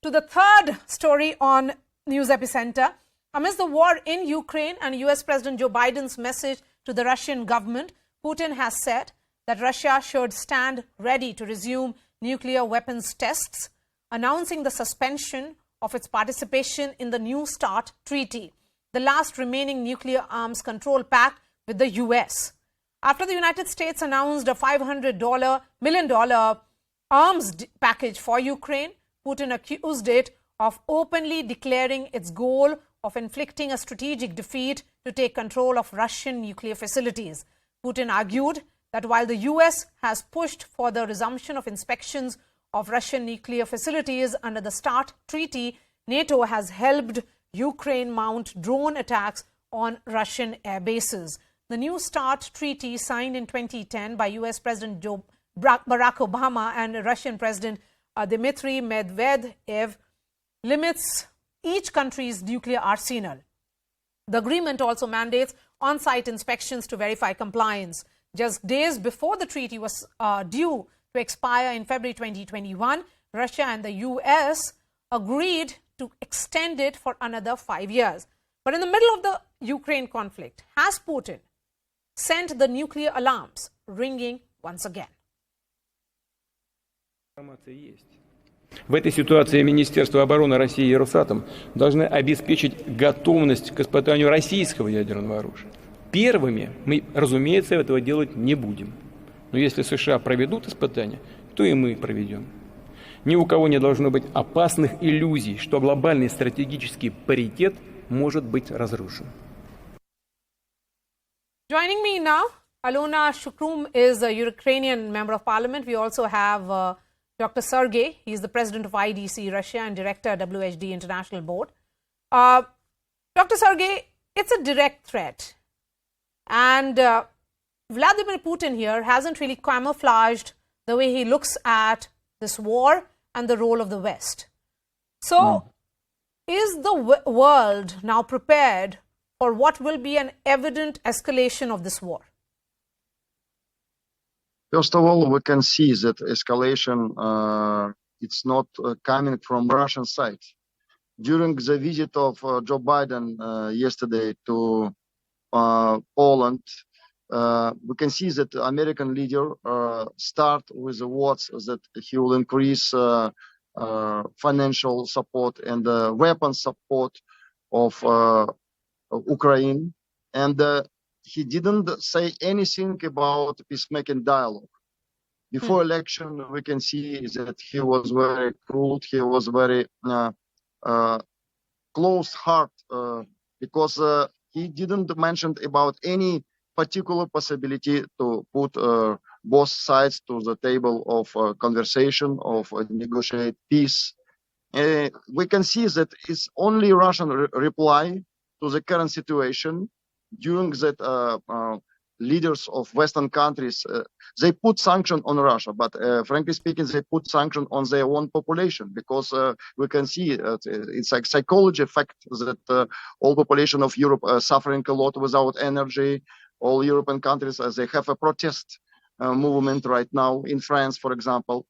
to the third story on News Epicenter. Amidst the war in Ukraine and US President Joe Biden's message to the Russian government, Putin has said that Russia should stand ready to resume nuclear weapons tests, announcing the suspension of its participation in the New START treaty, the last remaining nuclear arms control pact with the US. After the United States announced a $500 million arms package for Ukraine, Putin accused it of openly declaring its goal of inflicting a strategic defeat to take control of Russian nuclear facilities. Putin argued that while the US has pushed for the resumption of inspections of Russian nuclear facilities under the START treaty, NATO has helped Ukraine mount drone attacks on Russian air bases. The New START treaty, signed in 2010 by US President Barack Obama and Russian President Dmitry Medvedev, limits each country's nuclear arsenal. The agreement also mandates on-site inspections to verify compliance. Just days before the treaty was due to expire in February 2021, Russia and the US agreed to extend it for another 5 years. But in the middle of the Ukraine conflict, has Putin sent the nuclear alarms ringing once again? В этой ситуации Министерство обороны России и Росатом должны обеспечить готовность к испытанию российского ядерного оружия. Первыми мы, разумеется, этого делать не будем. Но если США проведут испытания, то и мы проведем. Ни у кого не должно быть опасных иллюзий, что глобальный стратегический паритет может быть разрушен. Joining me now, Alona Shukrum is a Ukrainian member of parliament. We also have Dr. Sergey. He is the president of IDC Russia and director WHD International Board. Dr. Sergey, it's a direct threat. And Vladimir Putin here hasn't really camouflaged the way he looks at this war and the role of the West. So, is the world now prepared for what will be an evident escalation of this war? First of all, we can see that escalation, it's not coming from Russian side. During the visit of Joe Biden yesterday to Poland, we can see that the American leader start with the words that he will increase financial support and weapon support of Ukraine, and he didn't say anything about peacemaking dialogue. Before election, we can see that he was very cruel, he was very close heart, because he didn't mention about any particular possibility to put both sides to the table of conversation, of negotiate peace. We can see that it's only Russian reply to the current situation. During that, leaders of Western countries, they put sanction on Russia, but frankly speaking, they put sanction on their own population, because we can see it's like psychology fact that all population of Europe are suffering a lot without energy. All European countries, they have a protest movement right now in France, for example,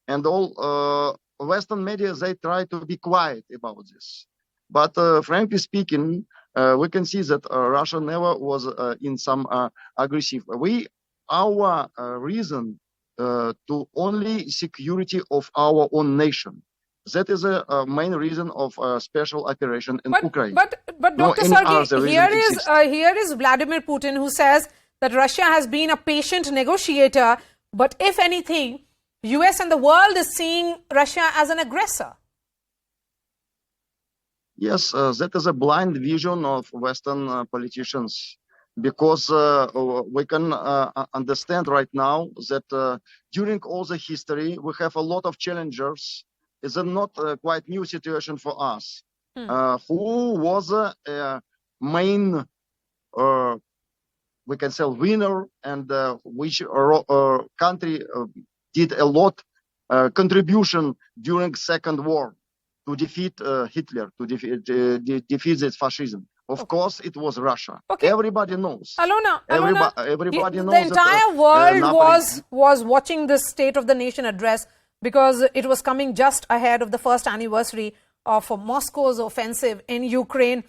and all Western media, they try to be quiet about this. But frankly speaking, we can see that Russia never was in some aggressive. Our reason to only security of our own nation. That is a main reason of special operation in Ukraine. But Dr. Sergey, here is Vladimir Putin, who says that Russia has been a patient negotiator, but if anything, US and the world is seeing Russia as an aggressor. Yes, that is a blind vision of Western politicians, because we can understand right now that during all the history, we have a lot of challengers. It's a not quite new situation for us. Who was a main, we can say, winner, and which country did a lot contribution during Second War to defeat Hitler, to defeat this fascism. Of course, it was Russia. Okay. Everybody knows. Alona, everybody knows. The entire world was watching this State of the Nation address because it was coming just ahead of the first anniversary of Moscow's offensive in Ukraine.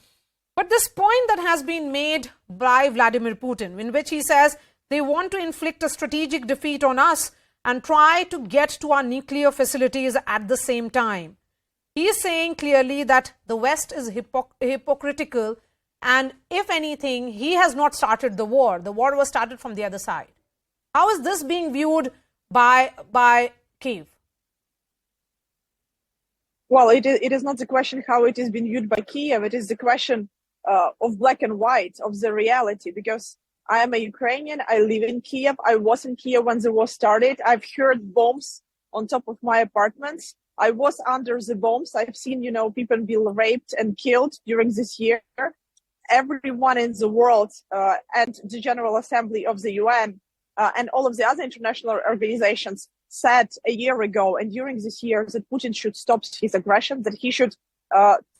But this point that has been made by Vladimir Putin, in which he says they want to inflict a strategic defeat on us and try to get to our nuclear facilities at the same time. He is saying clearly that the West is hypocritical, and if anything, he has not started the war. The war was started from the other side. How is this being viewed by Kyiv? Well, it is not the question how it is being viewed by Kyiv. It is the question of black and white, of the reality, because I am a Ukrainian. I live in Kyiv. I was in Kyiv when the war started. I've heard bombs on top of my apartments. I was under the bombs. I've seen, people be raped and killed during this year. Everyone in the world and the General Assembly of the UN and all of the other international organizations said a year ago and during this year that Putin should stop his aggression, that he should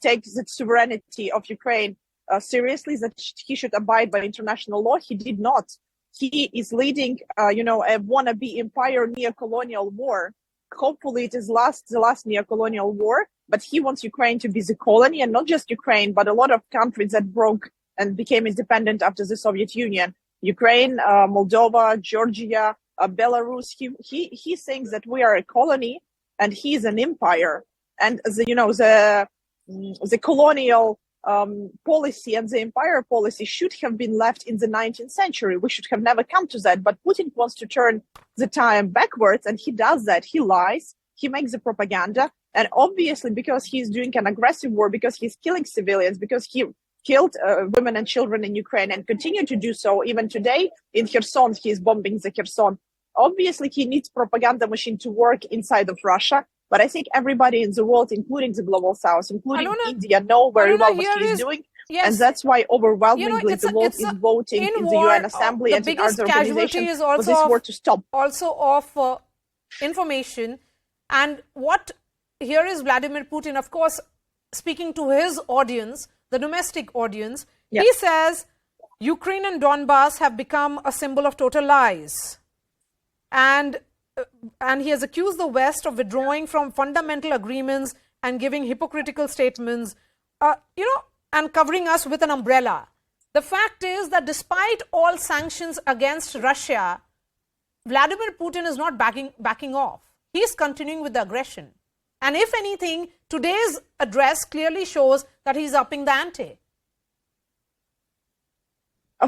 take the sovereignty of Ukraine seriously, that he should abide by international law. He did not. He is leading, a wannabe empire neo-colonial war. Hopefully it is the last neo-colonial war, but he wants Ukraine to be the colony, and not just Ukraine, but a lot of countries that broke and became independent after the Soviet Union. Ukraine, Moldova, Georgia, Belarus. He thinks that we are a colony and he is an empire. And the colonial policy and the empire policy should have been left in the 19th century. We should have never come to that. But Putin wants to turn the time backwards, and he does that. He lies. He makes the propaganda. And obviously, because he's doing an aggressive war, because he's killing civilians, because he killed women and children in Ukraine and continue to do so even today in Kherson, he's bombing the Kherson. Obviously, he needs propaganda machine to work inside of Russia. But I think everybody in the world, including the global south, including India, know very well what he's doing. Yes. And that's why overwhelmingly the world is voting in the UN Assembly and in other organizations for this war to stop. Also of information. And what here is Vladimir Putin, of course, speaking to his audience, the domestic audience. Yes. He says Ukraine and Donbass have become a symbol of total lies. And he has accused the West of withdrawing from fundamental agreements and giving hypocritical statements, and covering us with an umbrella. The fact is that despite all sanctions against Russia, Vladimir Putin is not backing off. He is continuing with the aggression. And if anything, today's address clearly shows that he's upping the ante.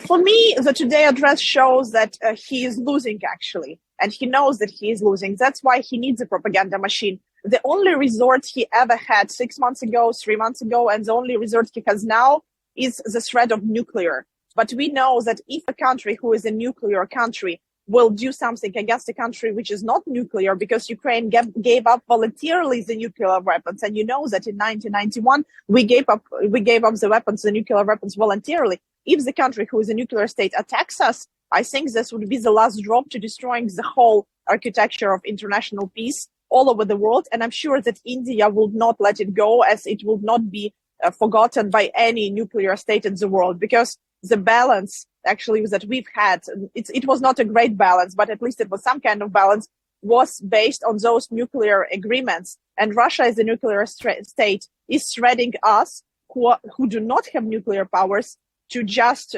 For me, the today address shows that he is losing, actually. And he knows that he is losing. That's why he needs a propaganda machine. The only resort he ever had 6 months ago, 3 months ago, and the only resort he has now is the threat of nuclear. But we know that if a country who is a nuclear country will do something against a country which is not nuclear, because Ukraine gave up voluntarily the nuclear weapons, and you know that in 1991 we gave up the nuclear weapons voluntarily. If the country who is a nuclear state attacks us, I think this would be the last drop to destroying the whole architecture of international peace all over the world. And I'm sure that India will not let it go, as it will not be forgotten by any nuclear state in the world, because the balance actually that we've had, it was not a great balance, but at least it was some kind of balance, was based on those nuclear agreements. And Russia as a nuclear state is threatening us who do not have nuclear powers to just,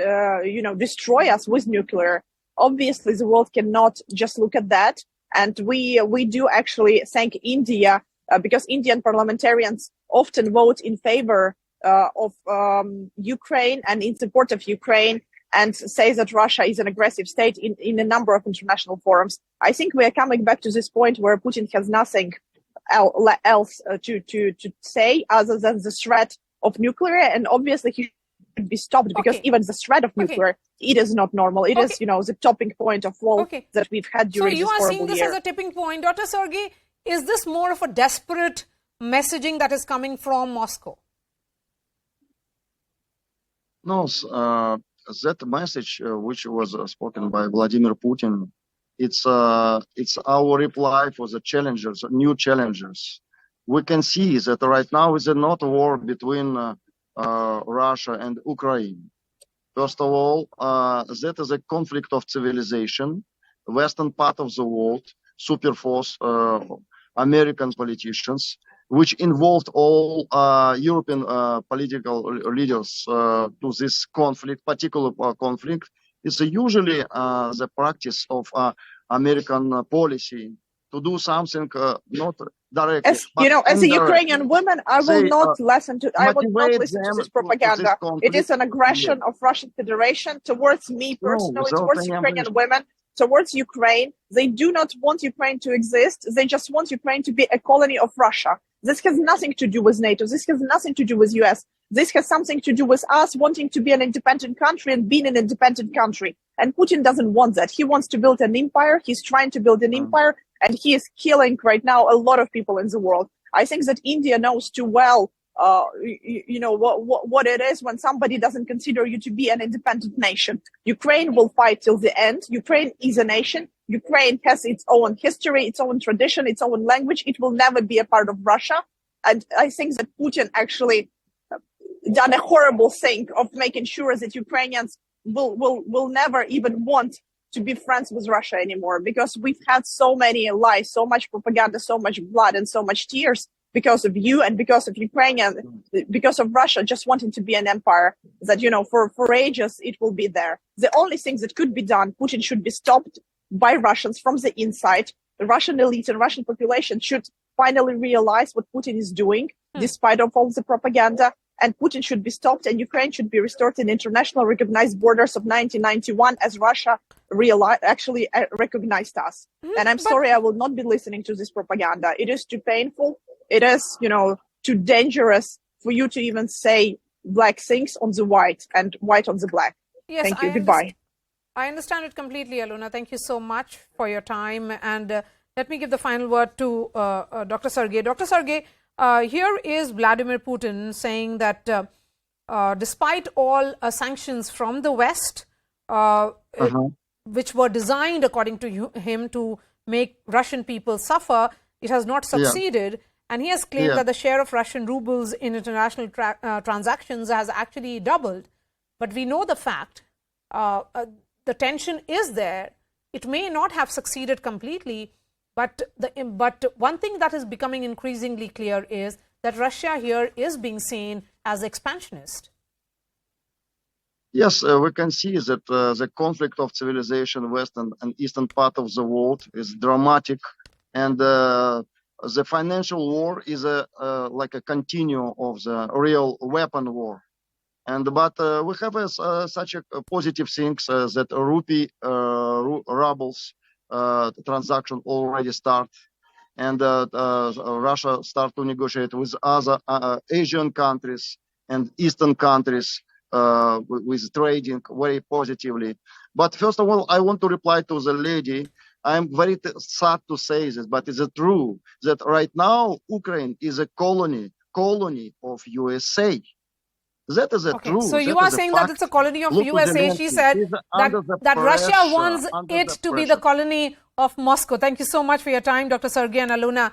destroy us with nuclear. Obviously, the world cannot just look at that. And we do actually thank India because Indian parliamentarians often vote in favor of Ukraine and in support of Ukraine, and say that Russia is an aggressive state in a number of international forums. I think we are coming back to this point where Putin has nothing else to say other than the threat of nuclear, and obviously he should be stopped, because even the threat of nuclear, it is not normal. It is, the topping point of all that we've had during this horrible year. So you are seeing this as a tipping point. Dr. Sergey, is this more of a desperate messaging that is coming from Moscow? No, that message which was spoken by Vladimir Putin, it's our reply for the challengers, new challengers. We can see that right now is not a war between Russia and Ukraine. First of all, that is a conflict of civilization. Western part of the world, superforce American politicians, which involved all European political leaders to this conflict, particular conflict, is usually the practice of American policy to do something not directly, as but you know, as a indirectly. Ukrainian woman, I will not listen to. I will not motivate listen to them this to propaganda. this It conflict. is an aggression Yeah. of Russian Federation towards me personally, without towards any Ukrainian ambition. women, towards Ukraine. They do not want Ukraine to exist. They just want Ukraine to be a colony of Russia. This has nothing to do with NATO. This has nothing to do with US. This has something to do with us wanting to be an independent country and being an independent country. And Putin doesn't want that. He wants to build an empire. He's trying to build an empire, and he is killing right now a lot of people in the world. I think that India knows too well, you know, what it is when somebody doesn't consider you to be an independent nation. Ukraine will fight till the end. Ukraine is a nation. Ukraine has its own history, its own tradition, its own language. It will never be a part of Russia. And I think that Putin actually done a horrible thing of making sure that Ukrainians will never even want to be friends with Russia anymore, because we've had so many lies, so much propaganda, so much blood, and so much tears because of you and because of Ukrainian, because of Russia just wanting to be an empire that, you know, for ages it will be there. The only thing that could be done, Putin should be stopped by Russians from the inside. The Russian elite and Russian population should finally realize what Putin is doing, despite of all the propaganda. And Putin should be stopped, and Ukraine should be restored in international recognized borders of 1991, as Russia actually recognized us. And I'm sorry, I will not be listening to this propaganda. It is too painful. It is, you know, too dangerous for you to even say black things on the white and white on the black. Yes, Thank you. Goodbye. I understand it completely, Aluna. Thank you so much for your time. And let me give the final word to Dr. Sergey. Dr. Sergey, here is Vladimir Putin saying that despite all sanctions from the West, which were designed, according to him, to make Russian people suffer, it has not succeeded. And he has claimed that the share of Russian rubles in international transactions has actually doubled. But we know the fact, the tension is there. It may not have succeeded completely, but one thing that is becoming increasingly clear is that Russia here is being seen as expansionist. Yes, we can see that the conflict of civilization, Western and Eastern part of the world, is dramatic, and the financial war is like a continuum of the real weapon war. But we have such a positive things that rupee rubles transaction already start, and Russia start to negotiate with other Asian countries and Eastern countries with trading very positively. But first of all, I want to reply to the lady. I'm very sad to say this, but it's true that right now Ukraine is a colony of USA. That is a truth. So you are saying that it's a colony of USA. She said that Russia wants it to be the colony of Moscow. Thank you so much for your time, Dr. Sergey and Aluna.